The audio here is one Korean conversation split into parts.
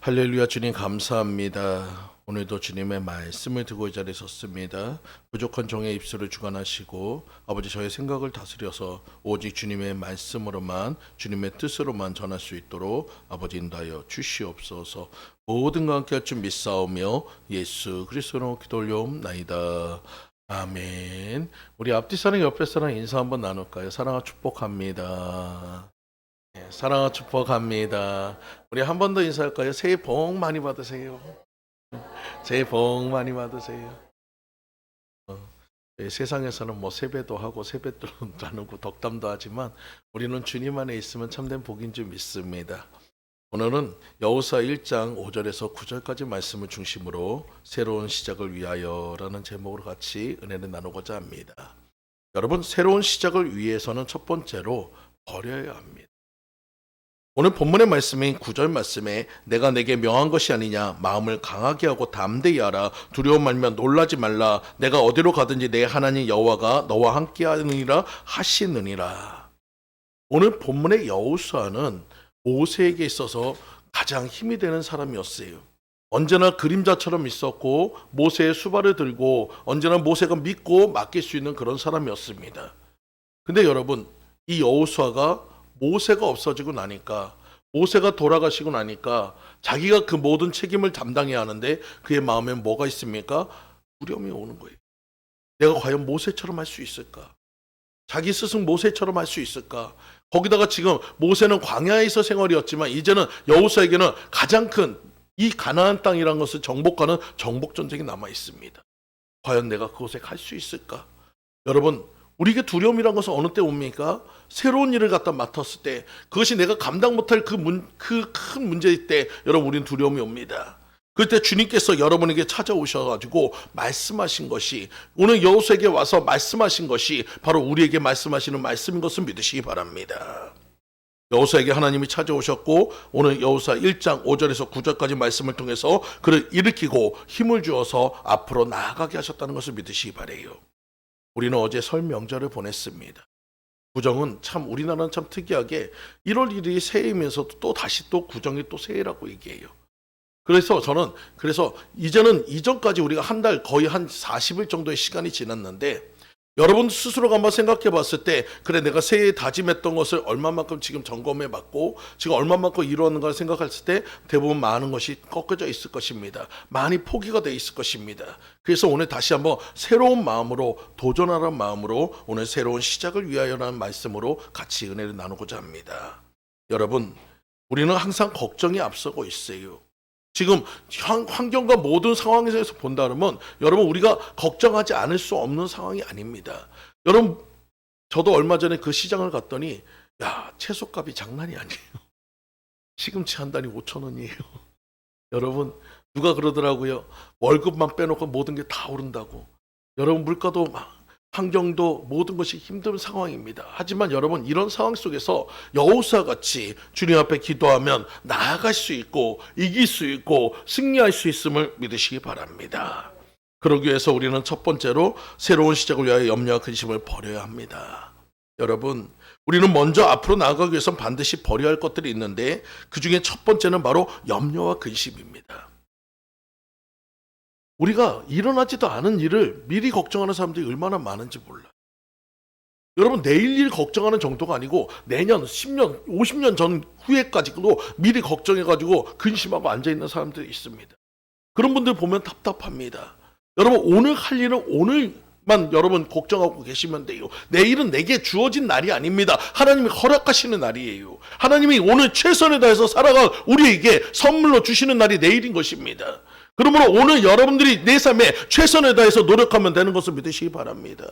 할렐루야. 주님 감사합니다. 오늘도 주님의 말씀을 듣고 이 자리에 섰습니다. 부족한 종의 입술을 주관하시고 아버지 저의 생각을 다스려서 오직 주님의 말씀으로만 주님의 뜻으로만 전할 수 있도록 아버지 인도하여 주시옵소서. 모든과 함께 할 줄 믿사오며 예수 그리스도로 기도 올려옵나이다. 아멘. 우리 앞뒤 사람 옆에 사람 인사 한번 나눌까요? 사랑과 축복합니다. 사랑과 축복합니다. 우리 한 번 더 인사할까요? 새해 복 많이 받으세요. 새해 복 많이 받으세요. 세상에서는 뭐 세배도 하고 세뱃돈 나누고 덕담도 하지만 우리는 주님 안에 있으면 참된 복인 줄 믿습니다. 오늘은 여호수아 1장 5절에서 9절까지 말씀을 중심으로 새로운 시작을 위하여라는 제목으로 같이 은혜를 나누고자 합니다. 여러분, 새로운 시작을 위해서는 첫 번째로 버려야 합니다. 오늘 본문의 말씀인 9절 말씀에 내가 내게 명한 것이 아니냐, 마음을 강하게 하고 담대히 하라, 두려움 말면 놀라지 말라, 내가 어디로 가든지 내 하나님 여호와가 너와 함께하느니라 하시느니라. 오늘 본문의 여호수아는 모세에게 있어서 가장 힘이 되는 사람이었어요. 언제나 그림자처럼 있었고 모세의 수발을 들고 언제나 모세가 믿고 맡길 수 있는 그런 사람이었습니다. 근데 여러분, 이 여호수아가 모세가 없어지고 나니까, 모세가 돌아가시고 나니까 자기가 그 모든 책임을 담당해야 하는데 그의 마음에 뭐가 있습니까? 두려움이 오는 거예요. 내가 과연 모세처럼 할 수 있을까? 자기 스승 모세처럼 할 수 있을까? 거기다가 지금 모세는 광야에서 생활이었지만 이제는 여호수아에게는 가장 큰 이 가나안 땅이라는 것을 정복하는 정복 전쟁이 남아 있습니다. 과연 내가 그곳에 갈 수 있을까? 여러분, 우리에게 두려움이란 것은 어느 때 옵니까? 새로운 일을 갖다 맡았을 때, 그것이 내가 감당 못할 그 큰 문제일 때 여러분, 우리는 두려움이 옵니다. 그때 주님께서 여러분에게 찾아오셔가지고 말씀하신 것이, 오늘 여호수아에게 와서 말씀하신 것이 바로 우리에게 말씀하시는 말씀인 것을 믿으시기 바랍니다. 여호수아에게 하나님이 찾아오셨고 오늘 여호수아 1장 5절에서 9절까지 말씀을 통해서 그를 일으키고 힘을 주어서 앞으로 나아가게 하셨다는 것을 믿으시기 바라요. 우리는 어제 설 명절을 보냈습니다. 구정은 참, 우리나라는 참 특이하게 1월 1일이 새해이면서도 또 다시 또 구정이 또 새해라고 얘기해요. 그래서 저는 이제는 이전까지 우리가 한 달, 거의 한 40일 정도의 시간이 지났는데, 여러분 스스로가 한번 생각해 봤을 때, 그래 내가 새해에 다짐했던 것을 얼마만큼 지금 점검해 봤고 지금 얼마만큼 이루었는가를 생각했을 때 대부분 많은 것이 꺾여져 있을 것입니다. 많이 포기가 돼 있을 것입니다. 그래서 오늘 다시 한번 새로운 마음으로, 도전하라는 마음으로 오늘 새로운 시작을 위하여라는 말씀으로 같이 은혜를 나누고자 합니다. 여러분, 우리는 항상 걱정이 앞서고 있어요. 지금 환경과 모든 상황에서 본다 그러면 여러분, 우리가 걱정하지 않을 수 없는 상황이 아닙니다. 여러분, 저도 얼마 전에 그 시장을 갔더니 채소값이 장난이 아니에요. 시금치 한 단이 5,000원이에요. 여러분, 누가 그러더라고요. 월급만 빼놓고 모든 게 다 오른다고. 여러분, 물가도 환경도 모든 것이 힘든 상황입니다. 하지만 여러분, 이런 상황 속에서 여호수아 같이 주님 앞에 기도하면 나아갈 수 있고 이길 수 있고 승리할 수 있음을 믿으시기 바랍니다. 그러기 위해서 우리는 첫 번째로 새로운 시작을 위하여 염려와 근심을 버려야 합니다. 여러분, 우리는 먼저 앞으로 나아가기 위해서는 반드시 버려야 할 것들이 있는데 그 중에 첫 번째는 바로 염려와 근심입니다. 우리가 일어나지도 않은 일을 미리 걱정하는 사람들이 얼마나 많은지 몰라요. 여러분, 내일 일 걱정하는 정도가 아니고 내년, 10년, 50년 전 후에까지도 미리 걱정해가지고 근심하고 앉아있는 사람들이 있습니다. 그런 분들 보면 답답합니다. 여러분, 오늘 할 일은 오늘만 여러분 걱정하고 계시면 돼요. 내일은 내게 주어진 날이 아닙니다. 하나님이 허락하시는 날이에요. 하나님이 오늘 최선을 다해서 살아갈 우리에게 선물로 주시는 날이 내일인 것입니다. 그러므로 오늘 여러분들이 내 삶에 최선을 다해서 노력하면 되는 것을 믿으시기 바랍니다.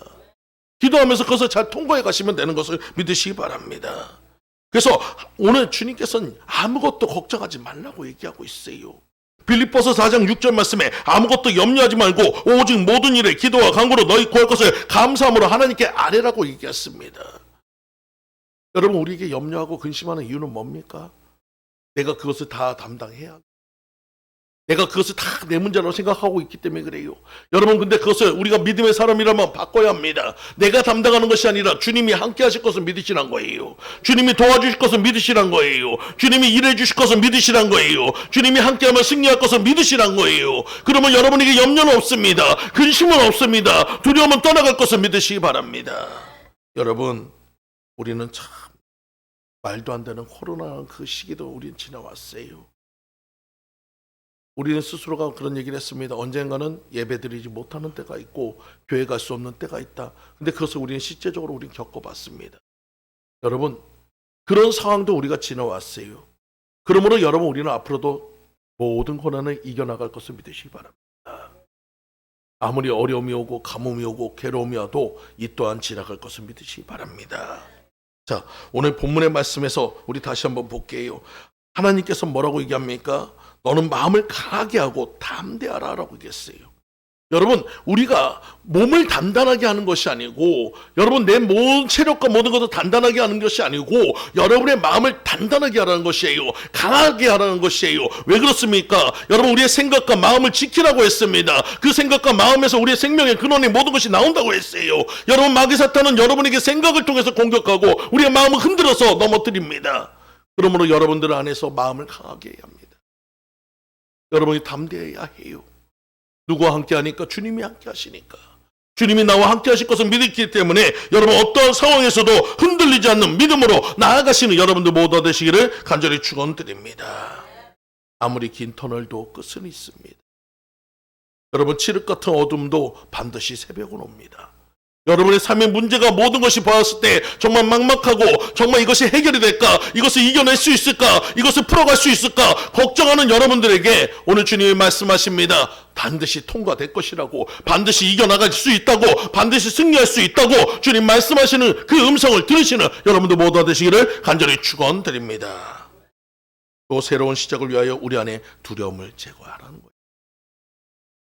기도하면서 그것을 잘 통과해 가시면 되는 것을 믿으시기 바랍니다. 그래서 오늘 주님께서는 아무것도 걱정하지 말라고 얘기하고 있어요. 빌립보서 4장 6절 말씀에 아무것도 염려하지 말고 오직 모든 일에 기도와 간구로 너희 구할 것을 감사함으로 하나님께 아뢰라고 얘기했습니다. 여러분, 우리에게 염려하고 근심하는 이유는 뭡니까? 내가 그것을 다 담당해야 합니다. 내가 그것을 다 내 문제라고 생각하고 있기 때문에 그래요. 여러분, 근데 그것을 우리가 믿음의 사람이라면 바꿔야 합니다. 내가 담당하는 것이 아니라 주님이 함께 하실 것을 믿으시란 거예요. 주님이 도와주실 것을 믿으시란 거예요. 주님이 일해 주실 것을 믿으시란 거예요. 주님이 함께하면 승리할 것을 믿으시란 거예요. 그러면 여러분에게 염려는 없습니다. 근심은 없습니다. 두려움은 떠나갈 것을 믿으시기 바랍니다. 여러분, 우리는 참 말도 안 되는 코로나 그 시기도 우리는 지나왔어요. 우리는 스스로가 그런 얘기를 했습니다. 언젠가는 예배드리지 못하는 때가 있고 교회 갈 수 없는 때가 있다. 근데 그것을 우리는 실제적으로 우리는 겪어봤습니다. 여러분, 그런 상황도 우리가 지나왔어요. 그러므로 여러분, 우리는 앞으로도 모든 고난을 이겨나갈 것을 믿으시기 바랍니다. 아무리 어려움이 오고 가뭄이 오고 괴로움이 와도 이 또한 지나갈 것을 믿으시기 바랍니다. 자, 오늘 본문의 말씀에서 우리 다시 한번 볼게요. 하나님께서 뭐라고 얘기합니까? 너는 마음을 강하게 하고 담대하라 라고 얘기했어요. 여러분, 우리가 몸을 단단하게 하는 것이 아니고, 여러분 내 모든 체력과 모든 것을 단단하게 하는 것이 아니고, 여러분의 마음을 단단하게 하라는 것이에요. 강하게 하라는 것이에요. 왜 그렇습니까? 여러분, 우리의 생각과 마음을 지키라고 했습니다. 그 생각과 마음에서 우리의 생명의 근원의 모든 것이 나온다고 했어요. 여러분, 마귀 사탄은 여러분에게 생각을 통해서 공격하고 우리의 마음을 흔들어서 넘어뜨립니다. 그러므로 여러분들 안에서 마음을 강하게 해야 합니다. 여러분이 담대해야 해요. 누구와 함께 하니까? 주님이 함께 하시니까. 주님이 나와 함께 하실 것을 믿기 때문에 여러분 어떠한 상황에서도 흔들리지 않는 믿음으로 나아가시는 여러분들 모두 되시기를 간절히 축원드립니다. 아무리 긴 터널도 끝은 있습니다. 여러분, 칠흑 같은 어둠도 반드시 새벽은 옵니다. 여러분의 삶의 문제가 모든 것이 보았을 때 정말 막막하고 정말 이것이 해결이 될까? 이것을 이겨낼 수 있을까? 이것을 풀어갈 수 있을까? 걱정하는 여러분들에게 오늘 주님이 말씀하십니다. 반드시 통과될 것이라고, 반드시 이겨나갈 수 있다고, 반드시 승리할 수 있다고 주님 말씀하시는 그 음성을 들으시는 여러분들 모두 되시기를 간절히 축원드립니다. 또 새로운 시작을 위하여 우리 안에 두려움을 제거하라는 거예요.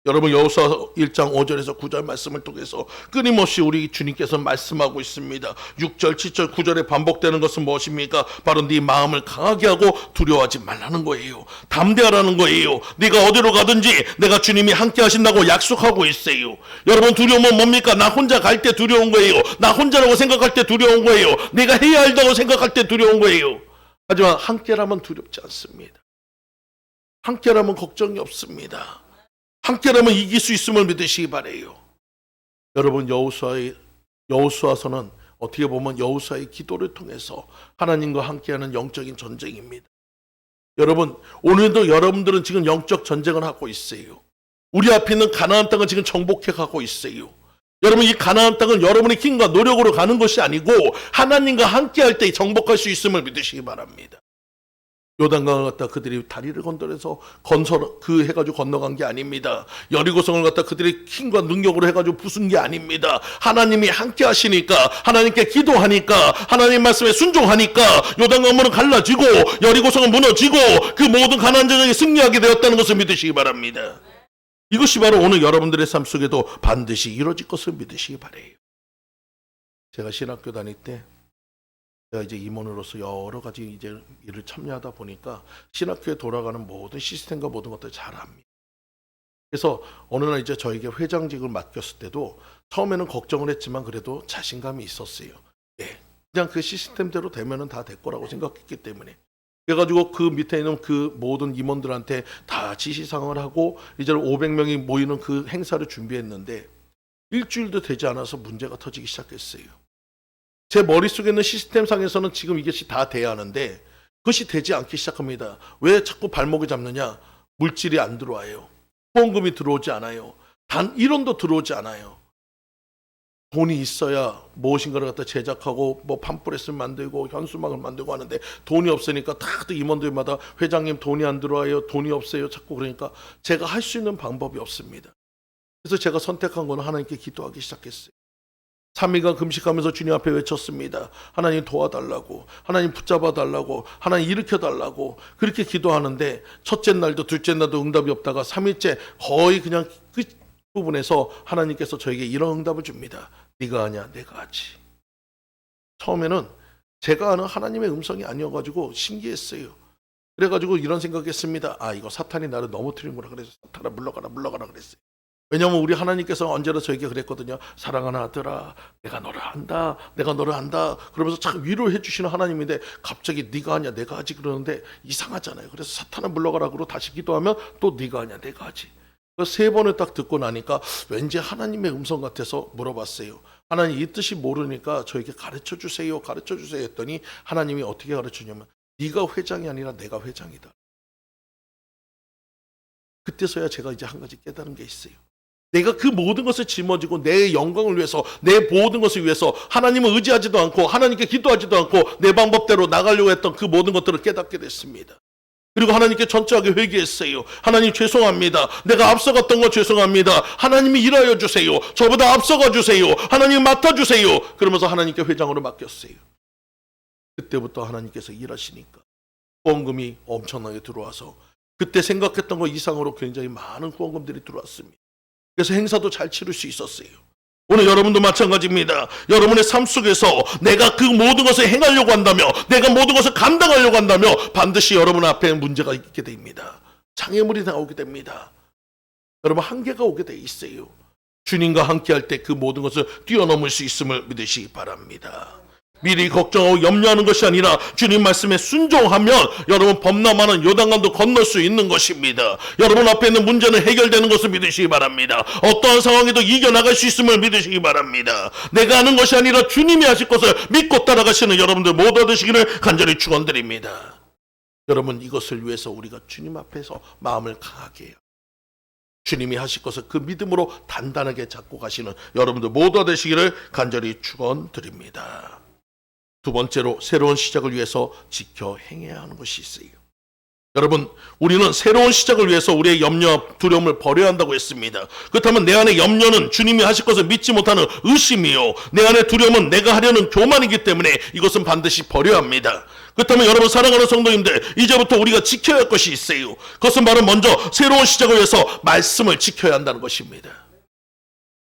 여러분, 여호수아 1장 5절에서 9절 말씀을 통해서 끊임없이 우리 주님께서 말씀하고 있습니다. 6절, 7절, 9절에 반복되는 것은 무엇입니까? 바로 네 마음을 강하게 하고 두려워하지 말라는 거예요. 담대하라는 거예요. 네가 어디로 가든지 내가 주님이 함께 하신다고 약속하고 있어요. 여러분, 두려움은 뭡니까? 나 혼자 갈 때 두려운 거예요. 나 혼자라고 생각할 때 두려운 거예요. 내가 해야 한다고 생각할 때 두려운 거예요. 하지만 함께라면 두렵지 않습니다. 함께라면 걱정이 없습니다. 함께라면 이길 수 있음을 믿으시기 바라요. 여러분, 여호수아서는 어떻게 보면 여호수아의 기도를 통해서 하나님과 함께하는 영적인 전쟁입니다. 여러분, 오늘도 여러분들은 지금 영적 전쟁을 하고 있어요. 우리 앞에 있는 가나안 땅을 지금 정복해 가고 있어요. 여러분, 이 가나안 땅은 여러분의 힘과 노력으로 가는 것이 아니고 하나님과 함께할 때 정복할 수 있음을 믿으시기 바랍니다. 요단강을 갖다 그들이 다리를 건너서 해가지고 건너간 게 아닙니다. 여리고성을 갖다 그들이 힘과 능력으로 해가지고 부순 게 아닙니다. 하나님이 함께 하시니까, 하나님께 기도하니까, 하나님 말씀에 순종하니까 요단강물은 갈라지고 여리고성은 무너지고 그 모든 가나안 전쟁에 승리하게 되었다는 것을 믿으시기 바랍니다. 이것이 바로 오늘 여러분들의 삶 속에도 반드시 이루어질 것을 믿으시기 바라요. 제가 신학교 다닐 때 제가 이제 임원으로서 여러 가지 이제 일을 참여하다 보니까 신학교에 돌아가는 모든 시스템과 모든 것들을 잘 압니다. 그래서 어느 날 이제 저에게 회장직을 맡겼을 때도 처음에는 걱정을 했지만 그래도 자신감이 있었어요. 예, 그냥 그 시스템대로 되면은 다 될 거라고 생각했기 때문에. 그래가지고 그 밑에 있는 그 모든 임원들한테 다 지시사항을 하고 이제 500명이 모이는 그 행사를 준비했는데 일주일도 되지 않아서 문제가 터지기 시작했어요. 제 머릿속에 있는 시스템상에서는 지금 이것이 다 돼야 하는데 그것이 되지 않기 시작합니다. 왜 자꾸 발목을 잡느냐? 물질이 안 들어와요. 후원금이 들어오지 않아요. 단 1원도 들어오지 않아요. 돈이 있어야 무엇인가를 갖다 제작하고 뭐 팜플렛을 만들고 현수막을 만들고 하는데 돈이 없으니까 다들 임원들마다 회장님 돈이 안 들어와요. 돈이 없어요. 자꾸 그러니까 제가 할 수 있는 방법이 없습니다. 그래서 제가 선택한 건 하나님께 기도하기 시작했어요. 3일간 금식하면서 주님 앞에 외쳤습니다. 하나님 도와달라고, 하나님 붙잡아달라고, 하나님 일으켜달라고 그렇게 기도하는데 첫째 날도 둘째 날도 응답이 없다가 3일째 거의 그냥 끝 부분에서 하나님께서 저에게 이런 응답을 줍니다. 네가 하냐? 내가 하지. 처음에는 제가 아는 하나님의 음성이 아니어가지고 신기했어요. 그래가지고 이런 생각했습니다. 아, 이거 사탄이 나를 넘어뜨리는구나. 그래서 사탄아 물러가라 그랬어요. 왜냐하면 우리 하나님께서 언제나 저에게 그랬거든요. 사랑하는 아들아, 내가 너를 안다. 그러면서 참 위로해 주시는 하나님인데 갑자기 네가 하냐 내가 하지 그러는데 이상하잖아요. 그래서 사탄아 물러가라 그러고 다시 기도하면 또 네가 하냐 내가 하지. 세 번을 딱 듣고 나니까 왠지 하나님의 음성 같아서 물어봤어요. 하나님 이 뜻이 모르니까 저에게 가르쳐 주세요 했더니 하나님이 어떻게 가르치냐면 네가 회장이 아니라 내가 회장이다. 그때서야 제가 이제 한 가지 깨달은 게 있어요. 내가 그 모든 것을 짊어지고 내 영광을 위해서 내 모든 것을 위해서 하나님을 의지하지도 않고 하나님께 기도하지도 않고 내 방법대로 나가려고 했던 그 모든 것들을 깨닫게 됐습니다. 그리고 하나님께 전적하게 회개했어요. 하나님 죄송합니다. 내가 앞서갔던 거 죄송합니다. 하나님이 일하여 주세요. 저보다 앞서가 주세요. 하나님 맡아주세요. 그러면서 하나님께 회장으로 맡겼어요. 그때부터 하나님께서 일하시니까 후원금이 엄청나게 들어와서 그때 생각했던 거 이상으로 굉장히 많은 후원금들이 들어왔습니다. 그래서 행사도 잘 치를 수 있었어요. 오늘 여러분도 마찬가지입니다. 여러분의 삶 속에서 내가 그 모든 것을 행하려고 한다며 내가 모든 것을 감당하려고 한다며 반드시 여러분 앞에 문제가 있게 됩니다. 장애물이 나오게 됩니다. 여러분 한계가 오게 돼 있어요. 주님과 함께할 때 그 모든 것을 뛰어넘을 수 있음을 믿으시기 바랍니다. 미리 걱정하고 염려하는 것이 아니라 주님 말씀에 순종하면 여러분 범람하는 요단강도 건널 수 있는 것입니다. 여러분 앞에 있는 문제는 해결되는 것을 믿으시기 바랍니다. 어떠한 상황에도 이겨나갈 수 있음을 믿으시기 바랍니다. 내가 하는 것이 아니라 주님이 하실 것을 믿고 따라가시는 여러분들 모두 얻으시기를 간절히 축원드립니다. 여러분 이것을 위해서 우리가 주님 앞에서 마음을 강하게 해요. 주님이 하실 것을 그 믿음으로 단단하게 잡고 가시는 여러분들 모두 되시기를 간절히 축원드립니다. 두 번째로 새로운 시작을 위해서 지켜 행해야 하는 것이 있어요. 여러분 우리는 새로운 시작을 위해서 우리의 염려와 두려움을 버려야 한다고 했습니다. 그렇다면 내 안의 염려는 주님이 하실 것을 믿지 못하는 의심이요, 내 안의 두려움은 내가 하려는 교만이기 때문에 이것은 반드시 버려야 합니다. 그렇다면 여러분 사랑하는 성도님들, 이제부터 우리가 지켜야 할 것이 있어요. 그것은 바로 먼저 새로운 시작을 위해서 말씀을 지켜야 한다는 것입니다.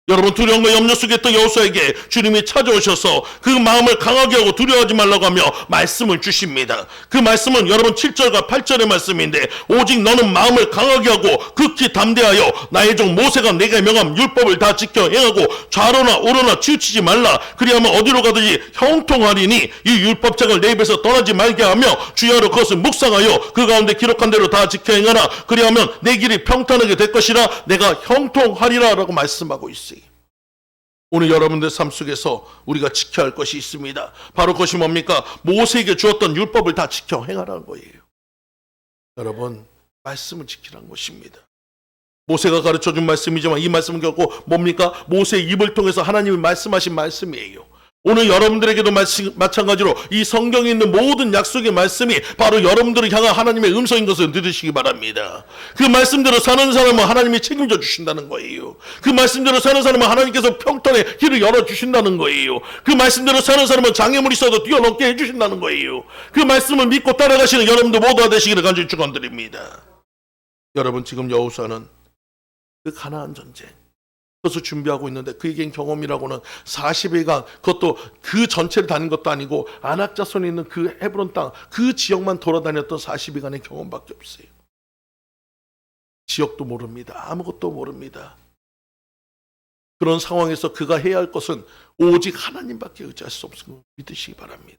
여러분 두려움과 염려 속에 있던 여호수아에게 주님이 찾아오셔서 그 마음을 강하게 하고 두려워하지 말라고 하며 말씀을 주십니다. 그 말씀은 여러분 7절과 8절의 말씀인데 오직 너는 마음을 강하게 하고 극히 담대하여 나의 종 모세가 내게 명한 율법을 다 지켜 행하고 좌로나 우로나 치우치지 말라. 그리하면 어디로 가든지 형통하리니 이 율법책을 내 입에서 떠나지 말게 하며 주야로 그것을 묵상하여 그 가운데 기록한 대로 다 지켜 행하라. 그리하면 내 길이 평탄하게 될 것이라. 내가 형통하리라 라고 말씀하고 있어요. 오늘 여러분들 삶 속에서 우리가 지켜야 할 것이 있습니다. 바로 그것이 뭡니까? 모세에게 주었던 율법을 다 지켜 행하라는 거예요. 여러분 말씀을 지키라는 것입니다. 모세가 가르쳐준 말씀이지만 이 말씀은 결국 뭡니까? 모세의 입을 통해서 하나님이 말씀하신 말씀이에요. 오늘 여러분들에게도 마찬가지로 이 성경에 있는 모든 약속의 말씀이 바로 여러분들을 향한 하나님의 음성인 것을 믿으시기 바랍니다. 그 말씀대로 사는 사람은 하나님이 책임져 주신다는 거예요. 그 말씀대로 사는 사람은 하나님께서 평탄의 길을 열어주신다는 거예요. 그 말씀대로 사는 사람은 장애물이 있어도 뛰어넘게 해주신다는 거예요. 그 말씀을 믿고 따라가시는 여러분들 모두가 되시기를 간절히 축원드립니다. 여러분 지금 여호수아는 그 가나안 전쟁 그것을 준비하고 있는데 그에겐 경험이라고는 40일간, 그것도 그 전체를 다닌 것도 아니고 아낙 자손이 있는 그 헤브론 땅 그 지역만 돌아다녔던 40일간의 경험밖에 없어요. 지역도 모릅니다. 아무것도 모릅니다. 그런 상황에서 그가 해야 할 것은 오직 하나님밖에 의지할 수 없음을 믿으시기 바랍니다.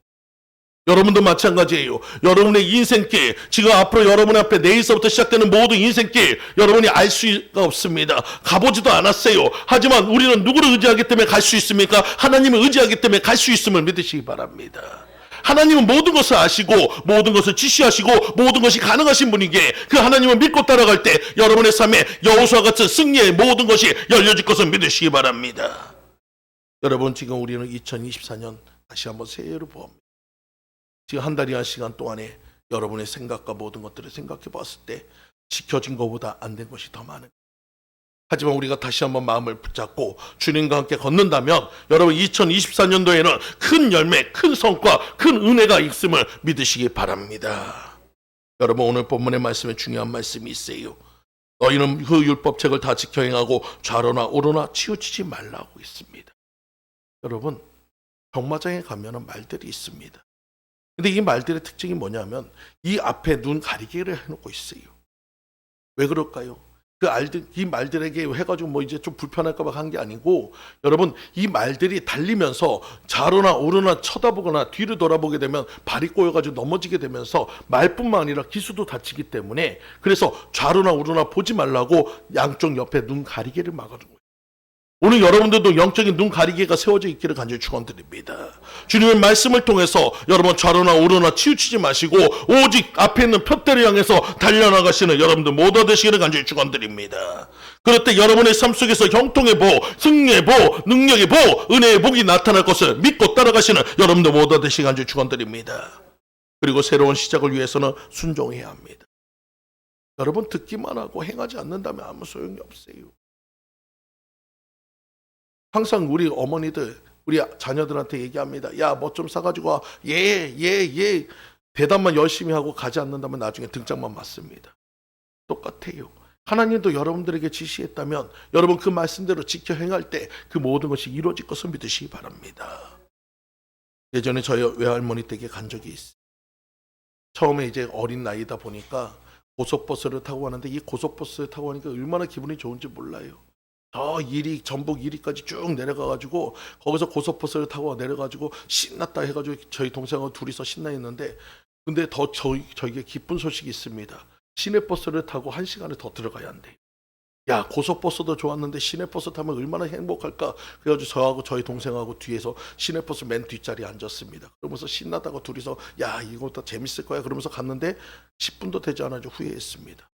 여러분도 마찬가지예요. 여러분의 인생길, 지금 앞으로 여러분 앞에 내일서부터 시작되는 모든 인생길 여러분이 알 수가 없습니다. 가보지도 않았어요. 하지만 우리는 누구를 의지하기 때문에 갈 수 있습니까? 하나님을 의지하기 때문에 갈 수 있음을 믿으시기 바랍니다. 하나님은 모든 것을 아시고 모든 것을 지시하시고 모든 것이 가능하신 분이기에 그 하나님을 믿고 따라갈 때 여러분의 삶에 여호수아 같은 승리의 모든 것이 열려질 것을 믿으시기 바랍니다. 여러분 지금 우리는 2024년 다시 한번 새해를 보합니다. 지금 한 달이란 시간 동안에 여러분의 생각과 모든 것들을 생각해 봤을 때 지켜진 것보다 안 된 것이 더 많은. 하지만 우리가 다시 한번 마음을 붙잡고 주님과 함께 걷는다면 여러분 2024년도에는 큰 열매, 큰 성과, 큰 은혜가 있음을 믿으시기 바랍니다. 여러분 오늘 본문의 말씀에 중요한 말씀이 있어요. 너희는 그 율법책을 다 지켜 행하고 좌로나 우로나 치우치지 말라고 있습니다. 여러분 경마장에 가면 말들이 있습니다. 근데 이 말들의 특징이 뭐냐면 이 앞에 눈 가리개를 해놓고 있어요. 왜 그럴까요? 이 말들에게 해가지고 뭐 이제 좀 불편할까봐 한 게 아니고, 여러분, 이 말들이 달리면서 좌로나 우로나 쳐다보거나 뒤를 돌아보게 되면 발이 꼬여가지고 넘어지게 되면서 말뿐만 아니라 기수도 다치기 때문에, 그래서 좌로나 우로나 보지 말라고 양쪽 옆에 눈 가리개를 막아둔 거예요. 오늘 여러분들도 영적인 눈 가리개가 세워져 있기를 간절히 축원드립니다. 주님의 말씀을 통해서 여러분 좌로나 우로나 치우치지 마시고 오직 앞에 있는 표대를 향해서 달려나가시는 여러분들 모두 되시기를 간절히 축원드립니다. 그럴 때 여러분의 삶 속에서 형통의 복, 승리의 복, 능력의 복, 은혜의 복이 나타날 것을 믿고 따라가시는 여러분들 모두 되시기를 간절히 축원드립니다. 그리고 새로운 시작을 위해서는 순종해야 합니다. 여러분, 듣기만 하고 행하지 않는다면 아무 소용이 없어요. 항상 우리 어머니들 우리 자녀들한테 얘기합니다. 야, 뭐 좀 사가지고 와. 예. 대답만 열심히 하고 가지 않는다면 나중에 등짝만 맞습니다. 똑같아요. 하나님도 여러분들에게 지시했다면 여러분 그 말씀대로 지켜 행할 때 그 모든 것이 이루어질 것을 믿으시기 바랍니다. 예전에 저희 외할머니 댁에 간 적이 있어요. 처음에 이제 어린 나이다 보니까 고속버스를 타고 가는데, 이 고속버스를 타고 가니까 얼마나 기분이 좋은지 몰라요. 저 전북 1위까지 쭉 내려가가지고 거기서 고속버스를 타고 내려가지고 신났다 해가지고 저희 동생하고 둘이서 신나 있는데, 근데 더 저에게 기쁜 소식이 있습니다. 시내버스를 타고 1시간을 더 들어가야 한대. 야, 고속버스도 좋았는데 시내버스 타면 얼마나 행복할까. 그래가지고 저하고 저희 동생하고 뒤에서 시내버스 맨 뒷자리에 앉았습니다. 그러면서 신나다고 둘이서 야, 이것도 재밌을 거야 그러면서 갔는데 10분도 되지 않아서 후회했습니다.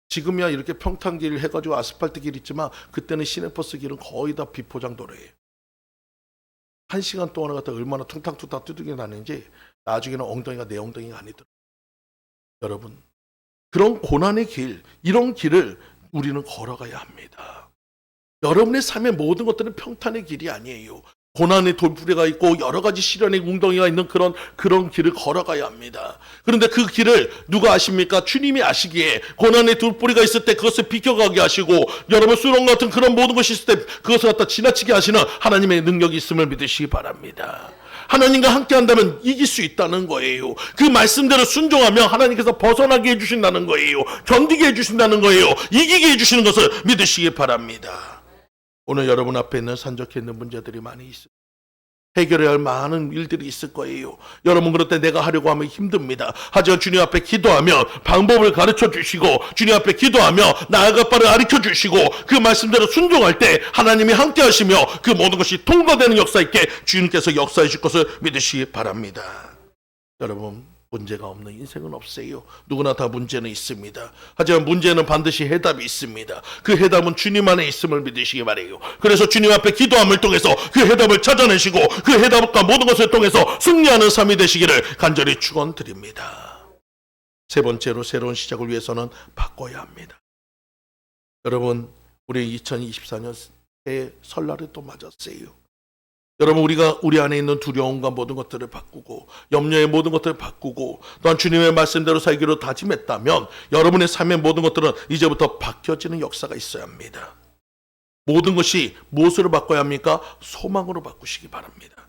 지금이야 이렇게 평탄길 해가지고 아스팔트 길 있지만 그때는 시내버스 길은 거의 다 비포장도로예요. 1시간 동안 갖다 얼마나 퉁탕퉁탕 두들겨 다니는지 나중에는 엉덩이가 내 엉덩이가 아니더라고요. 여러분, 그런 고난의 길, 이런 길을 우리는 걸어가야 합니다. 여러분의 삶의 모든 것들은 평탄의 길이 아니에요. 고난의 돌부리가 있고 여러 가지 시련의 웅덩이가 있는 그런 길을 걸어가야 합니다. 그런데 그 길을 누가 아십니까? 주님이 아시기에 고난의 돌부리가 있을 때 그것을 비켜가게 하시고, 여러분 수렁 같은 그런 모든 것이 있을 때 그것을 갖다 지나치게 하시는 하나님의 능력이 있음을 믿으시기 바랍니다. 하나님과 함께 한다면 이길 수 있다는 거예요. 그 말씀대로 순종하면 하나님께서 벗어나게 해주신다는 거예요. 견디게 해주신다는 거예요. 이기게 해주시는 것을 믿으시기 바랍니다. 오늘 여러분 앞에 있는 산적해 있는 문제들이 많이 있습니다. 해결해야 할 많은 일들이 있을 거예요. 여러분, 그럴 때 내가 하려고 하면 힘듭니다. 하지만 주님 앞에 기도하면 방법을 가르쳐 주시고, 주님 앞에 기도하며 나아갈 바를 가르쳐 주시고, 그 말씀대로 순종할 때 하나님이 함께 하시며 그 모든 것이 통과되는 역사 있게 주님께서 역사해 줄 것을 믿으시기 바랍니다. 여러분, 문제가 없는 인생은 없어요. 누구나 다 문제는 있습니다. 하지만 문제는 반드시 해답이 있습니다. 그 해답은 주님 안에 있음을 믿으시기 바라요. 그래서 주님 앞에 기도함을 통해서 그 해답을 찾아내시고 그 해답과 모든 것을 통해서 승리하는 삶이 되시기를 간절히 축원드립니다. 세 번째로, 새로운 시작을 위해서는 바꿔야 합니다. 여러분, 우리 2024년 새 설날을 또 맞았어요. 여러분, 우리가 우리 안에 있는 두려움과 모든 것들을 바꾸고 염려의 모든 것들을 바꾸고 또한 주님의 말씀대로 살기로 다짐했다면 여러분의 삶의 모든 것들은 이제부터 바뀌어지는 역사가 있어야 합니다. 모든 것이 무엇으로 바꿔야 합니까? 소망으로 바꾸시기 바랍니다.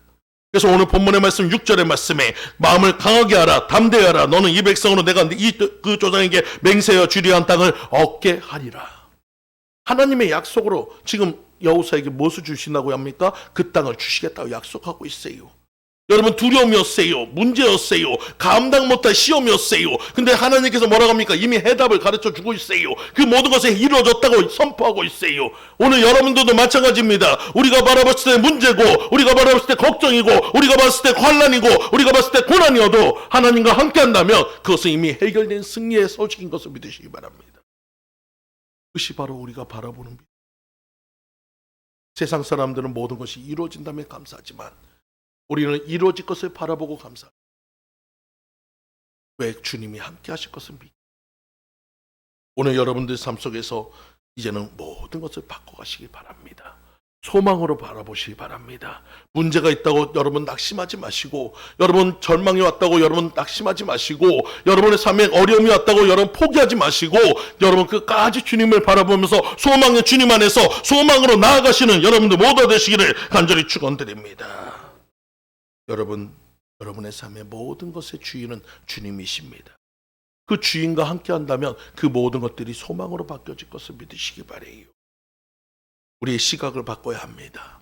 그래서 오늘 본문의 말씀 6절의 말씀에 마음을 강하게 하라, 담대하라. 너는 이 백성으로 내가 그 조상에게 맹세하여 주리라 한 땅을 얻게 하리라. 하나님의 약속으로 지금 여호사에게 무엇을 주신다고 합니까? 그 땅을 주시겠다고 약속하고 있어요. 여러분, 두려움이었어요. 문제였어요. 감당 못할 시험이었어요. 근데 하나님께서 뭐라고 합니까? 이미 해답을 가르쳐 주고 있어요. 그 모든 것이 이루어졌다고 선포하고 있어요. 오늘 여러분들도 마찬가지입니다. 우리가 바라봤을 때 문제고, 우리가 바라봤을 때 걱정이고, 우리가 봤을 때 환난이고, 우리가 봤을 때 고난이어도 하나님과 함께 한다면 그것은 이미 해결된 승리의 소식인 것을 믿으시기 바랍니다. 그것이 바로 우리가 바라보는 빛. 세상 사람들은 모든 것이 이루어진다면 감사하지만 우리는 이루어질 것을 바라보고 감사합니다. 왜? 주님이 함께 하실 것을 믿습니다. 오늘 여러분들 삶 속에서 이제는 모든 것을 바꿔가시기 바랍니다. 소망으로 바라보시기 바랍니다. 문제가 있다고 여러분 낙심하지 마시고, 여러분 절망이 왔다고 여러분 낙심하지 마시고, 여러분의 삶에 어려움이 왔다고 여러분 포기하지 마시고, 여러분 끝까지 주님을 바라보면서 소망의 주님 안에서 소망으로 나아가시는 여러분들 모두 되시기를 간절히 축원드립니다. 여러분, 여러분의 삶의 모든 것의 주인은 주님이십니다. 그 주인과 함께 한다면 그 모든 것들이 소망으로 바뀌어질 것을 믿으시기 바래요. 우리의 시각을 바꿔야 합니다.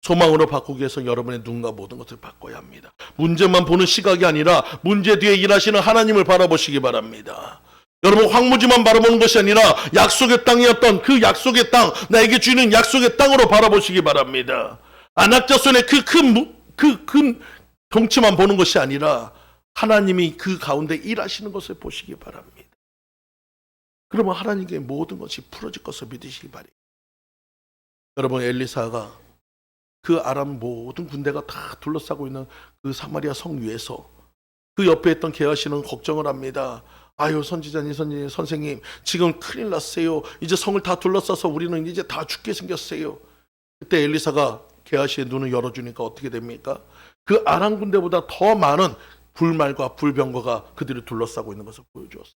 소망으로 바꾸기 위해서 여러분의 눈과 모든 것을 바꿔야 합니다. 문제만 보는 시각이 아니라 문제 뒤에 일하시는 하나님을 바라보시기 바랍니다. 여러분 황무지만 바라보는 것이 아니라 약속의 땅이었던 그 약속의 땅, 나에게 주는 약속의 땅으로 바라보시기 바랍니다. 안악자손의 그 큰 덩치만 보는 것이 아니라 하나님이 그 가운데 일하시는 것을 보시기 바랍니다. 그러면 하나님께 모든 것이 풀어질 것을 믿으시기 바랍니다. 여러분 엘리사가 그 아람 모든 군대가 다 둘러싸고 있는 그 사마리아 성 위에서 그 옆에 있던 게하시는 걱정을 합니다. 아유 선지자님 선생님 지금 큰일 났어요. 이제 성을 다 둘러싸서 우리는 이제 다 죽게 생겼어요. 그때 엘리사가 게하시의 눈을 열어주니까 어떻게 됩니까? 그 아람 군대보다 더 많은 불말과 불병거가 그들을 둘러싸고 있는 것을 보여주었어요.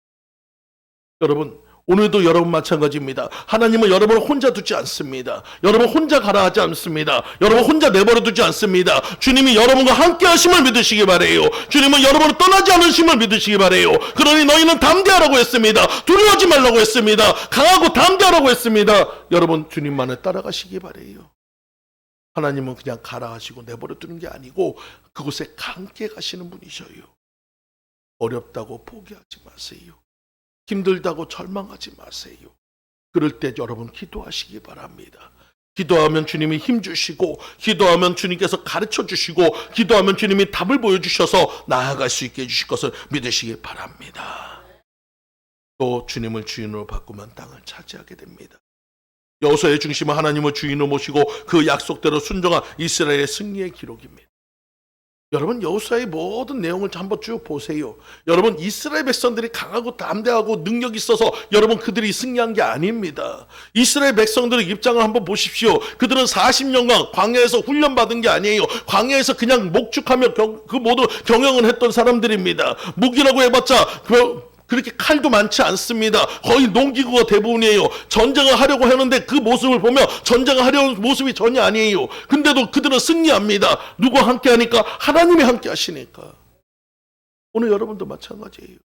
여러분 오늘도 여러분 마찬가지입니다. 하나님은 여러분을 혼자 두지 않습니다. 여러분 혼자 가라 하지 않습니다. 여러분 혼자 내버려 두지 않습니다. 주님이 여러분과 함께 하심을 믿으시기 바래요. 주님은 여러분을 떠나지 않으심을 믿으시기 바래요. 그러니 너희는 담대하라고 했습니다. 두려워하지 말라고 했습니다. 강하고 담대하라고 했습니다. 여러분 주님만을 따라가시기 바래요. 하나님은 그냥 가라 하시고 내버려 두는 게 아니고 그곳에 함께 가시는 분이셔요. 어렵다고 포기하지 마세요. 힘들다고 절망하지 마세요. 그럴 때 여러분 기도하시기 바랍니다. 기도하면 주님이 힘 주시고 기도하면 주님께서 가르쳐 주시고 기도하면 주님이 답을 보여주셔서 나아갈 수 있게 해주실 것을 믿으시기 바랍니다. 또 주님을 주인으로 바꾸면 땅을 차지하게 됩니다. 여호수아의 중심은 하나님을 주인으로 모시고 그 약속대로 순종한 이스라엘의 승리의 기록입니다. 여러분 여호수아의 모든 내용을 한번 쭉 보세요. 여러분 이스라엘 백성들이 강하고 담대하고 능력이 있어서 여러분 그들이 승리한 게 아닙니다. 이스라엘 백성들의 입장을 한번 보십시오. 그들은 40년간 광야에서 훈련받은 게 아니에요. 광야에서 그냥 목축하며 그 모든 경영을 했던 사람들입니다. 무기라고 해봤자 그렇게 칼도 많지 않습니다. 거의 농기구가 대부분이에요. 전쟁을 하려고 하는데 그 모습을 보면 전쟁을 하려는 모습이 전혀 아니에요. 근데도 그들은 승리합니다. 누구와 함께 하니까? 하나님이 함께 하시니까. 오늘 여러분도 마찬가지예요.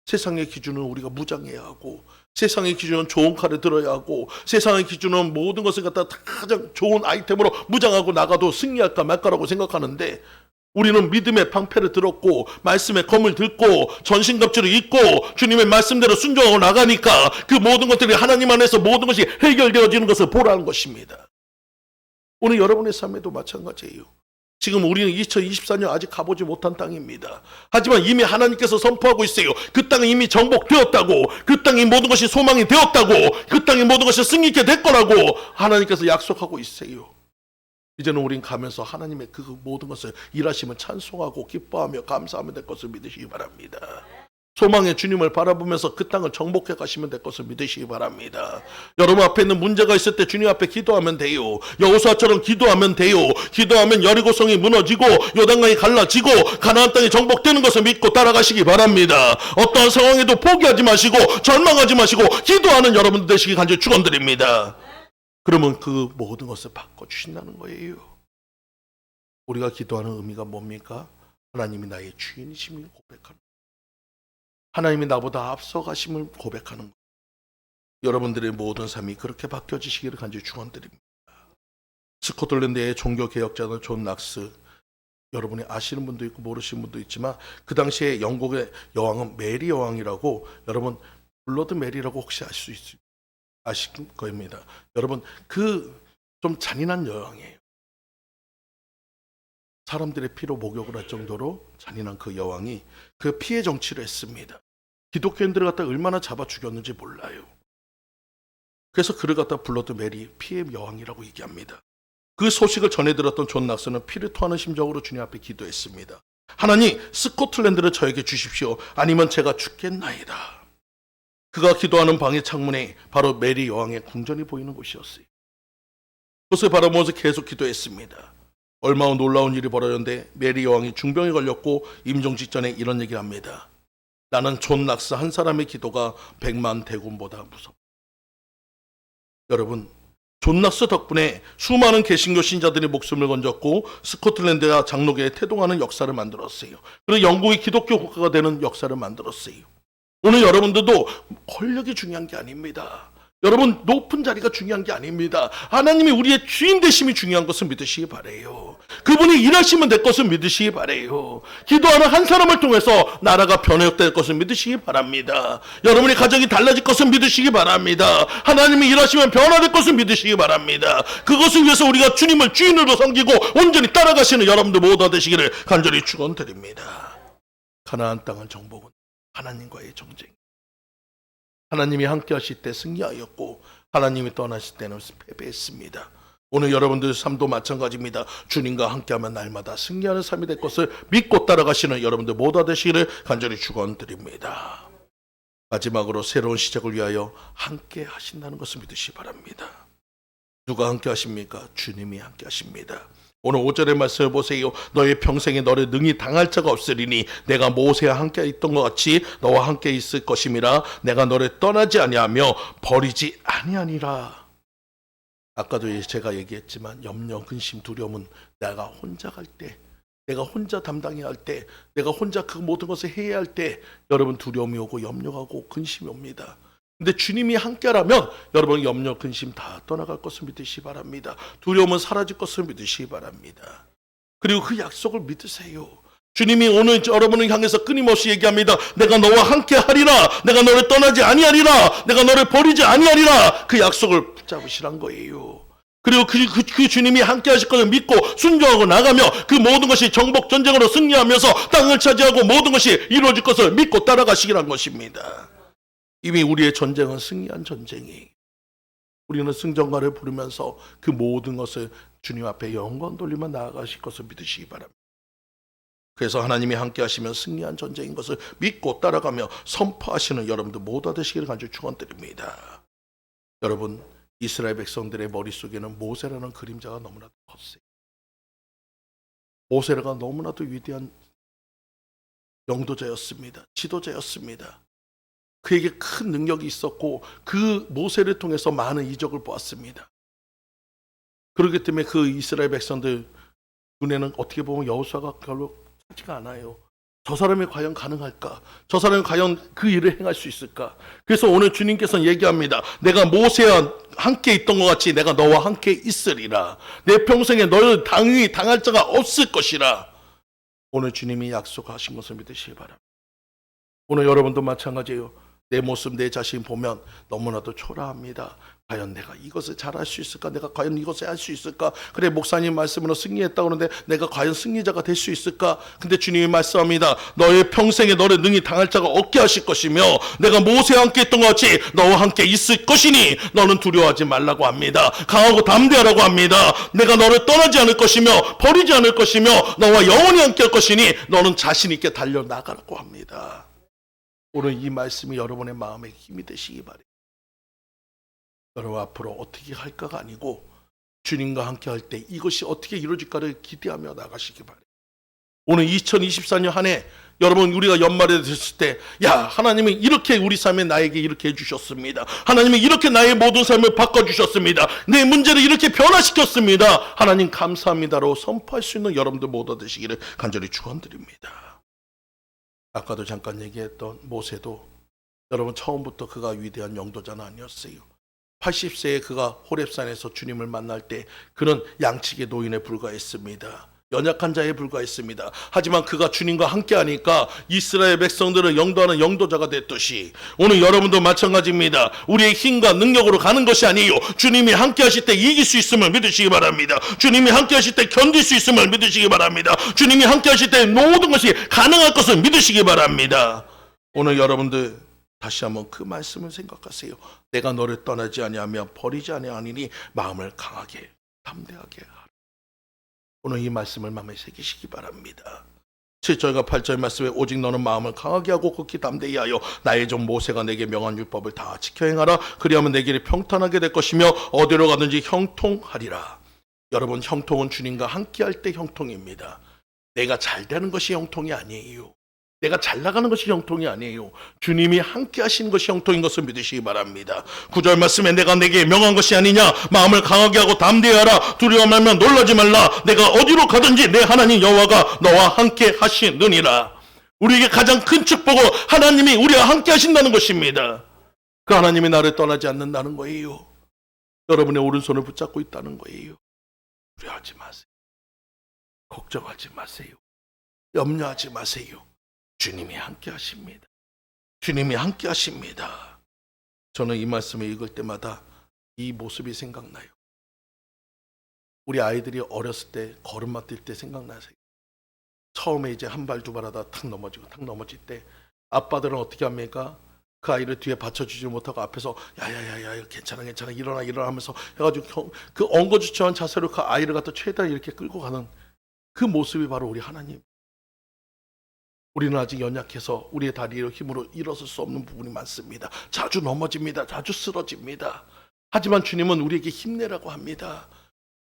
세상의 기준은 우리가 무장해야 하고 세상의 기준은 좋은 칼을 들어야 하고 세상의 기준은 모든 것을 갖다 가장 좋은 아이템으로 무장하고 나가도 승리할까 말까라고 생각하는데 우리는 믿음의 방패를 들었고 말씀의 검을 들고 전신갑주를 입고 주님의 말씀대로 순종하고 나가니까 그 모든 것들이 하나님 안에서 모든 것이 해결되어지는 것을 보라는 것입니다. 오늘 여러분의 삶에도 마찬가지예요. 지금 우리는 2024년 아직 가보지 못한 땅입니다. 하지만 이미 하나님께서 선포하고 있어요. 그 땅은 이미 정복되었다고, 그 땅이 모든 것이 소망이 되었다고, 그 땅이 모든 것이 승리케 될 거라고 하나님께서 약속하고 있어요. 이제는 우린 가면서 하나님의 그 모든 것을 일하시면 찬송하고 기뻐하며 감사하면 될 것을 믿으시기 바랍니다. 소망의 주님을 바라보면서 그 땅을 정복해 가시면 될 것을 믿으시기 바랍니다. 여러분 앞에 있는 문제가 있을 때 주님 앞에 기도하면 돼요. 여호수아처럼 기도하면 돼요. 기도하면 여리고성이 무너지고 요단강이 갈라지고 가나안 땅이 정복되는 것을 믿고 따라가시기 바랍니다. 어떠한 상황에도 포기하지 마시고 절망하지 마시고 기도하는 여러분들 되시기 간절히 축원드립니다. 그러면 그 모든 것을 바꿔주신다는 거예요. 우리가 기도하는 의미가 뭡니까? 하나님이 나의 주인이심을 고백하는 거예요. 하나님이 나보다 앞서가심을 고백하는 거예요. 여러분들의 모든 삶이 그렇게 바뀌어지시기를 간절히 축원드립니다. 스코틀랜드의 종교개혁자는 존 낙스, 여러분이 아시는 분도 있고 모르시는 분도 있지만 그 당시에 영국의 여왕은 메리 여왕이라고, 여러분 블러드 메리라고 혹시 아실 겁니다. 여러분 그 좀 잔인한 여왕이에요. 사람들의 피로 목욕을 할 정도로 잔인한 그 여왕이 그 피해 정치를 했습니다. 기독교인들을 갖다 얼마나 잡아 죽였는지 몰라요. 그래서 그를 갖다 블러드 메리, 피해 여왕이라고 얘기합니다. 그 소식을 전해 들었던 존 낙스는 피를 토하는 심정으로 주님 앞에 기도했습니다. 하나님, 스코틀랜드를 저에게 주십시오. 아니면 제가 죽겠나이다. 그가 기도하는 방의 창문에 바로 메리 여왕의 궁전이 보이는 곳이었어요. 그것을 바라보면서 계속 기도했습니다. 얼마나 놀라운 일이 벌어졌는데 메리 여왕이 중병에 걸렸고 임종 직전에 이런 얘기를 합니다. 나는 존 낙스 한 사람의 기도가 100만 대군보다 무섭다. 여러분, 존 낙스 덕분에 수많은 개신교 신자들이 목숨을 건졌고 스코틀랜드와 장로교에 태동하는 역사를 만들었어요. 그리고 영국이 기독교 국가가 되는 역사를 만들었어요. 오늘 여러분들도 권력이 중요한 게 아닙니다. 여러분 높은 자리가 중요한 게 아닙니다. 하나님이 우리의 주인 되심이 중요한 것을 믿으시기 바라요. 그분이 일하시면 될 것을 믿으시기 바라요. 기도하는 한 사람을 통해서 나라가 변화될 것을 믿으시기 바랍니다. 여러분의 가정이 달라질 것을 믿으시기 바랍니다. 하나님이 일하시면 변화될 것을 믿으시기 바랍니다. 그것을 위해서 우리가 주님을 주인으로 섬기고 온전히 따라가시는 여러분들 모두 되시기를 간절히 축원드립니다. 가나안 땅은 정복은 하나님과의 정쟁. 하나님이 함께 하실 때 승리하였고 하나님이 떠나실 때는 패배했습니다. 오늘 여러분들 삶도 마찬가지입니다. 주님과 함께하면 날마다 승리하는 삶이 될 것을 믿고 따라가시는 여러분들 모두 되시기를 간절히 축원드립니다. 마지막으로 새로운 시작을 위하여 함께 하신다는 것을 믿으시기 바랍니다. 누가 함께 하십니까? 주님이 함께 하십니다. 오늘 5절의 말씀을 보세요. 너의 평생에 너를 능히 당할 자가 없으리니 내가 모세와 함께 있던 것 같이 너와 함께 있을 것임이라. 내가 너를 떠나지 아니하며 버리지 아니하니라. 아까도 제가 얘기했지만 염려, 근심, 두려움은 내가 혼자 갈 때, 내가 혼자 담당해야 할 때, 내가 혼자 그 모든 것을 해야 할 때 여러분 두려움이 오고 염려가 오고 근심이 옵니다. 근데 주님이 함께라면 여러분 염려, 근심 다 떠나갈 것을 믿으시기 바랍니다. 두려움은 사라질 것을 믿으시기 바랍니다. 그리고 그 약속을 믿으세요. 주님이 오늘 여러분을 향해서 끊임없이 얘기합니다. 내가 너와 함께 하리라. 내가 너를 떠나지 아니하리라. 내가 너를 버리지 아니하리라. 그 약속을 붙잡으시란 거예요. 그리고 그 주님이 함께 하실 것을 믿고 순종하고 나가며 그 모든 것이 정복 전쟁으로 승리하면서 땅을 차지하고 모든 것이 이루어질 것을 믿고 따라가시기란 것입니다. 이미 우리의 전쟁은 승리한 전쟁이. 우리는 승전가를 부르면서 그 모든 것을 주님 앞에 영광 돌리며 나아가실 것을 믿으시기 바랍니다. 그래서 하나님이 함께 하시면 승리한 전쟁인 것을 믿고 따라가며 선포하시는 여러분들 모두 되시기를 간절히 축원드립니다. 여러분, 이스라엘 백성들의 머릿속에는 모세라는 그림자가 너무나도 컸어요. 모세가 너무나도 위대한 영도자였습니다. 지도자였습니다. 그에게 큰 능력이 있었고 그 모세를 통해서 많은 이적을 보았습니다. 그렇기 때문에 그 이스라엘 백성들 눈에는 어떻게 보면 여호수아가 별로 하지가 않아요. 저 사람이 과연 가능할까? 저 사람이 과연 그 일을 행할 수 있을까? 그래서 오늘 주님께서는 얘기합니다. 내가 모세와 함께 있던 것 같이 내가 너와 함께 있으리라. 내 평생에 너를 당할 자가 없을 것이라. 오늘 주님이 약속하신 것을 믿으시기 바랍니다. 오늘 여러분도 마찬가지예요. 내 모습, 내 자신 보면 너무나도 초라합니다. 과연 내가 이것을 잘할 수 있을까? 내가 과연 이것을 할 수 있을까? 그래, 목사님 말씀으로 승리했다고 하는데 내가 과연 승리자가 될 수 있을까? 근데 주님이 말씀합니다. 너의 평생에 너를 능히 당할 자가 없게 하실 것이며 내가 모세와 함께 했던 것 같이 너와 함께 있을 것이니 너는 두려워하지 말라고 합니다. 강하고 담대하라고 합니다. 내가 너를 떠나지 않을 것이며 버리지 않을 것이며 너와 영원히 함께 할 것이니 너는 자신 있게 달려나가라고 합니다. 오늘 이 말씀이 여러분의 마음에 힘이 되시기 바랍니다. 여러분 앞으로 어떻게 할까가 아니고 주님과 함께 할 때 이것이 어떻게 이루어질까를 기대하며 나가시기 바랍니다. 오늘 2024년 한 해 여러분 우리가 연말에 됐을 때 하나님이 이렇게 우리 삶에 나에게 이렇게 해주셨습니다. 하나님이 이렇게 나의 모든 삶을 바꿔주셨습니다. 내 문제를 이렇게 변화시켰습니다. 하나님 감사합니다로 선포할 수 있는 여러분들 모두 되시기를 간절히 축원드립니다. 아까도 잠깐 얘기했던 모세도 여러분 처음부터 그가 위대한 영도자는 아니었어요. 80세에 그가 호렙산에서 주님을 만날 때 그는 양측의 노인에 불과했습니다. 연약한 자에 불과했습니다. 하지만 그가 주님과 함께하니까 이스라엘 백성들을 영도하는 영도자가 됐듯이 오늘 여러분도 마찬가지입니다. 우리의 힘과 능력으로 가는 것이 아니에요. 주님이 함께하실 때 이길 수 있음을 믿으시기 바랍니다. 주님이 함께하실 때 견딜 수 있음을 믿으시기 바랍니다. 주님이 함께하실 때 모든 것이 가능할 것을 믿으시기 바랍니다. 오늘 여러분들 다시 한번 그 말씀을 생각하세요. 내가 너를 떠나지 아니하며 버리지 아니하니 마음을 강하게 담대하게 하라. 오늘 이 말씀을 마음에 새기시기 바랍니다. 7절과 8절 말씀에 오직 너는 마음을 강하게 하고 극히 담대히 하여 나의 종 모세가 내게 명한 율법을 다 지켜 행하라. 그리하면 내 길이 평탄하게 될 것이며 어디로 가든지 형통하리라. 여러분 형통은 주님과 함께할 때 형통입니다. 내가 잘 되는 것이 형통이 아니에요. 내가 잘 나가는 것이 형통이 아니에요. 주님이 함께 하시는 것이 형통인 것을 믿으시기 바랍니다. 9절 말씀에 내가 내게 명한 것이 아니냐, 마음을 강하게 하고 담대히 하라. 두려워 말면 놀라지 말라. 내가 어디로 가든지 내 하나님 여호와가 너와 함께 하시느니라. 우리에게 가장 큰 축복은 하나님이 우리와 함께 하신다는 것입니다. 그 하나님이 나를 떠나지 않는다는 거예요. 여러분의 오른손을 붙잡고 있다는 거예요. 두려워하지 마세요. 걱정하지 마세요. 염려하지 마세요. 주님이 함께 하십니다. 주님이 함께 하십니다. 저는 이 말씀을 읽을 때마다 이 모습이 생각나요. 우리 아이들이 어렸을 때 걸음마 뛸 때 생각나세요? 처음에 이제 한 발 두 발 하다 탁 넘어지고 탁 넘어질 때 아빠들은 어떻게 합니까? 그 아이를 뒤에 받쳐주지 못하고 앞에서 야야야야 괜찮아 일어나 하면서 해가지고 그 엉거주춤한 자세로 그 아이를 갖다 최대한 이렇게 끌고 가는 그 모습이 바로 우리 하나님. 우리는 아직 연약해서 우리의 다리로 힘으로 일어설 수 없는 부분이 많습니다. 자주 넘어집니다. 자주 쓰러집니다. 하지만 주님은 우리에게 힘내라고 합니다.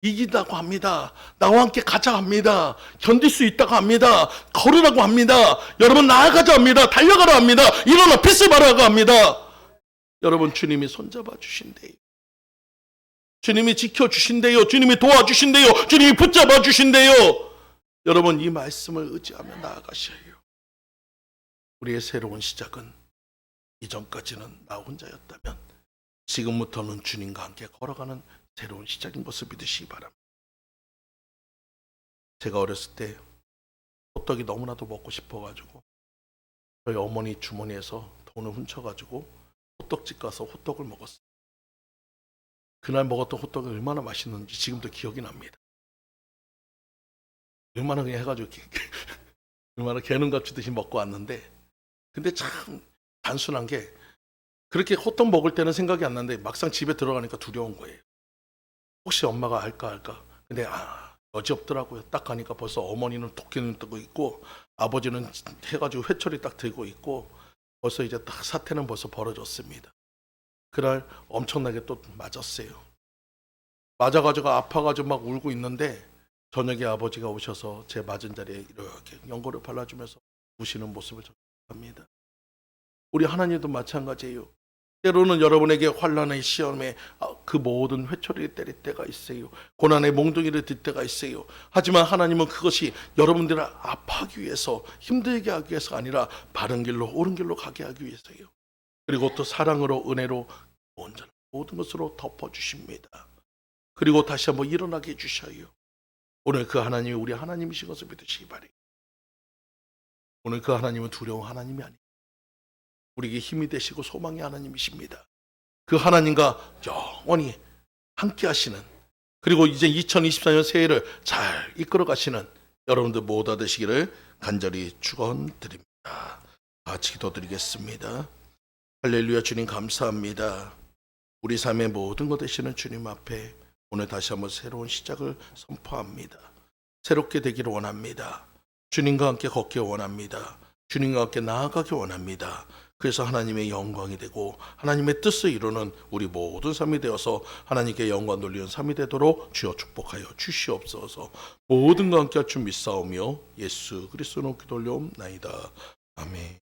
이기다고 합니다. 나와 함께 가자 합니다. 견딜 수 있다고 합니다. 걸으라고 합니다. 여러분 나아가자 합니다. 달려가라 합니다. 일어나 빛을 발하라고 합니다. 여러분 주님이 손잡아 주신대요. 주님이 지켜주신대요. 주님이 도와주신대요. 주님이 붙잡아 주신대요. 여러분 이 말씀을 의지하며 나아가셔야 해요. 우리의 새로운 시작은 이전까지는 나 혼자였다면 지금부터는 주님과 함께 걸어가는 새로운 시작인 것을 믿으시기 바랍니다. 제가 어렸을 때 호떡이 너무나도 먹고 싶어가지고 저희 어머니 주머니에서 돈을 훔쳐가지고 호떡집 가서 호떡을 먹었어요. 그날 먹었던 호떡이 얼마나 맛있는지 지금도 기억이 납니다. 얼마나 그냥 해가지고 얼마나 개눈 같이 먹고 왔는데, 근데 참 단순한 게 그렇게 호떡 먹을 때는 생각이 안 나는데 막상 집에 들어가니까 두려운 거예요. 혹시 엄마가 알까. 근데 여지없더라고요. 딱 가니까 벌써 어머니는 도끼는 뜨고 있고 아버지는 해가지고 회초리 딱 들고 있고 벌써 이제 딱 사태는 벌써 벌어졌습니다. 그날 엄청나게 또 맞았어요. 맞아가지고 아파가지고 막 울고 있는데 저녁에 아버지가 오셔서 제 맞은 자리에 이렇게 연고를 발라주면서 우시는 모습을 접합니다. 우리 하나님도 마찬가지예요. 때로는 여러분에게 환난의 시험에 그 모든 회초리를 때릴 때가 있어요. 고난의 몽둥이를 들 때가 있어요. 하지만 하나님은 그것이 여러분들을 아파하기 위해서, 힘들게 하기 위해서가 아니라 바른 길로, 옳은 길로 가게 하기 위해서예요. 그리고 또 사랑으로, 은혜로 온전한 모든 것으로 덮어주십니다. 그리고 다시 한번 일어나게 해주셔요. 오늘 그 하나님이 우리 하나님이신 것을 믿으시기 바랍니다. 오늘 그 하나님은 두려운 하나님이 아니에요. 우리에게 힘이 되시고 소망의 하나님이십니다. 그 하나님과 영원히 함께 하시는, 그리고 이제 2024년 새해를 잘 이끌어 가시는 여러분들 모두 되시기를 간절히 축원드립니다. 같이 기도드리겠습니다. 할렐루야. 주님 감사합니다. 우리 삶의 모든 것 되시는 주님 앞에 오늘 다시 한번 새로운 시작을 선포합니다. 새롭게 되기를 원합니다. 주님과 함께 걷기 원합니다. 주님과 함께 나아가기 원합니다. 그래서 하나님의 영광이 되고 하나님의 뜻을 이루는 우리 모든 삶이 되어서 하나님께 영광 돌리는 삶이 되도록 주여 축복하여 주시옵소서. 모든 것 함께 할 줄 믿사오며 예수 그리스도로 기도 올려옵나이다. 아멘.